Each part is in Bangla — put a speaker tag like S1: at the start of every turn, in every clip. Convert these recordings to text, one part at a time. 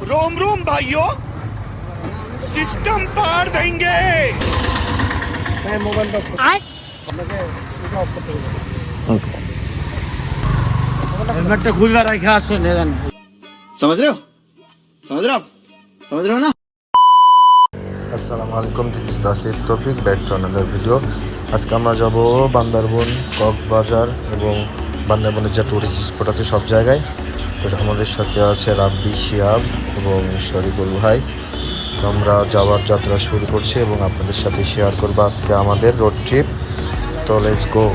S1: रोम रोम भाइयों, सिस्टम पार देंगे।
S2: मोबाइल हेलमेटটা খুলবা রাখা আছে নেন
S3: समझ रहे हो समझ रहे हो ना।
S4: আসসালামু আলাইকুম, দিস ইজ তাসিফ তৌফিক, ব্যাক টু আনাদার ভিডিও। আজকে আমরা যাব বান্দরবন, কক্সবাজার এবং বান্দরবনের যে টুরিস্ট স্পট আছে সব জায়গায়। তো আমাদের সাথে আছে রাব্বি, শিয়াব এবং শরীফুল ভাই। তো আমরা যাওয়ার যাত্রা শুরু করছি এবং আপনাদের সাথে শেয়ার করবো আজকে আমাদের রোড ট্রিপ। তো লেটস গো।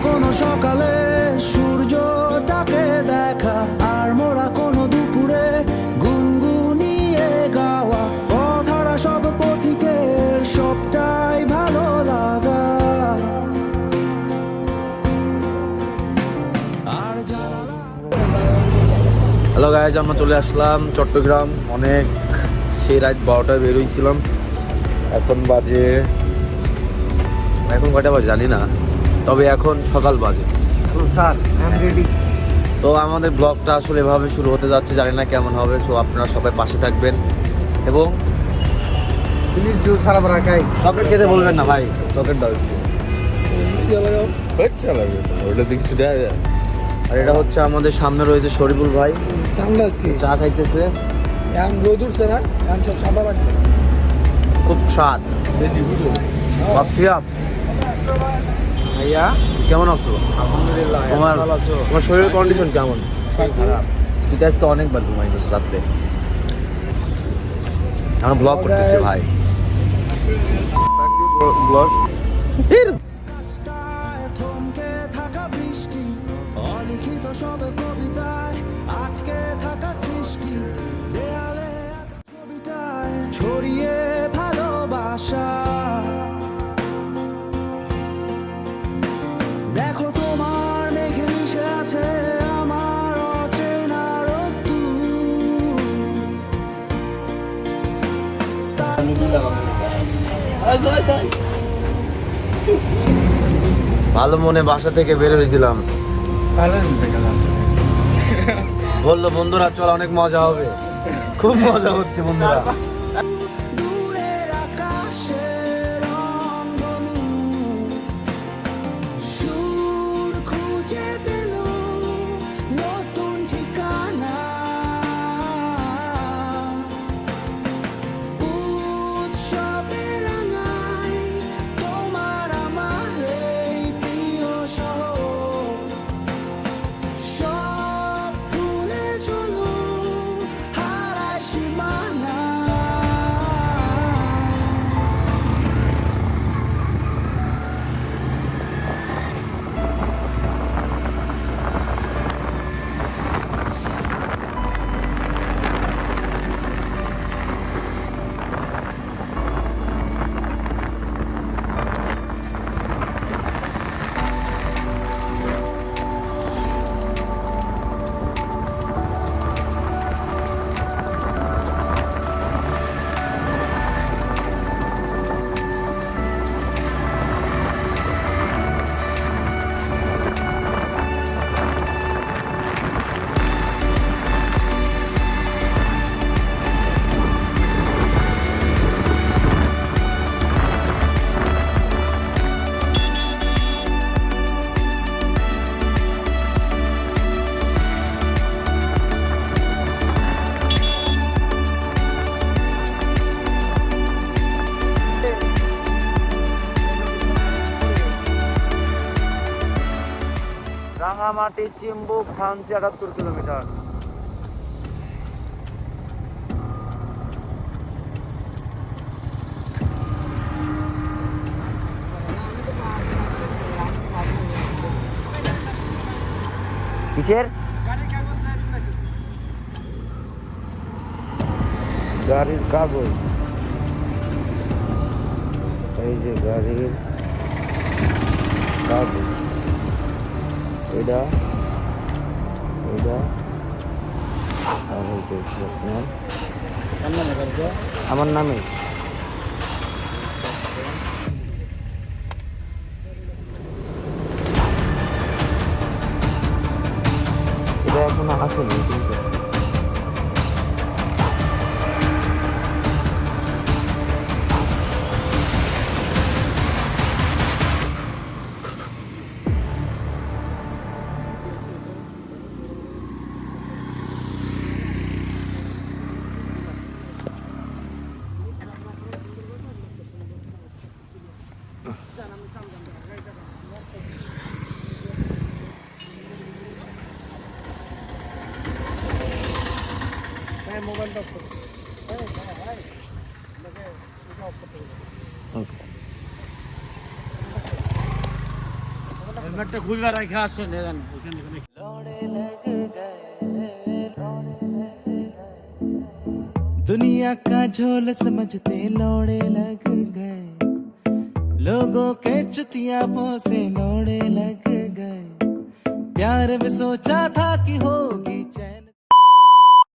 S5: কোনো সকালে সূর্যটাকে দেখা, আর মোরা কোনো দুপুরে গুনগুনিয়ে গাওয়া, পথহারা সব পথিকের সবটাই ভালো লাগা। আর
S6: হ্যালো গাইজ, আমরা চলে আসলাম চট্টগ্রাম। অনেক সেই রাত 12টায় বেরোইছিলাম। এখন কয়টা বাজে জানি না, তবে এখন সকাল বাজে।
S2: Sir I am ready.
S6: তো আমাদের ব্লগটা আসলে এভাবে শুরু হতে যাচ্ছে, জানি না কেমন হবে। সো আপনারা সবাই পাশে থাকবেন এবং
S2: প্লিজ ডু সারাবরাকাই।
S6: চকলেট খেতে বলবেন না ভাই, চকলেট দাও একটু। আর এটা হচ্ছে আমাদের সামনে রয়েছে শরীফুল ভাই, চা খাইতেছে। খুব স্বাদ। ভাইয়া কেমন আছো?
S2: আলহামদুলিল্লাহ।
S6: তোমার শরীরের কন্ডিশন কেমন? খারাপ। তুই তো আজকে অনেকবার ঘুমাইছিস রাত্রে। আমরা ব্লগ করতেছি ভাই। ব্লগ
S5: থমকে থাকা বৃষ্টি, অলিখিত সব কবিতায় আটকে থাকা সৃষ্টি, দেয়ালে ছবিটায় ছড়িয়ে ভালোবাসা। দেখো তোমার মেঘে মিশে আছে আমার অচেনা রোদ্দুর।
S6: ভালো মনে বাসা থেকে বের হয়েছিলাম, বললো বন্ধুরা চল অনেক মজা হবে। খুব মজা হচ্ছে বন্ধুরা।
S5: দূরের আকাশে রংধনু সুর খুঁজে পেল নতুন ঠিকানা। উৎসবে রাঙায় তোমার আমার এই প্রিয় শহর। সব ভুলে চলো হারায় সীমানা।
S6: রাঙামাটি চিম্বুক ফ্রান্সি 78 কিলোমিটার। কিসের গাড়ির কাগজ? এই যে গাড়ির কাগজ, এটা এটা আর আমার নামে। এটা এখনো আসেনি কিন্তু
S2: হেলমেটটা খুলবে রেখে আসেন এখানে।
S5: दुनिया का झोल समझते लौड़े लग गए, लोगों के चुतियापों से लौड़े लग गए, प्यार में सोचा था कि होगी चैन।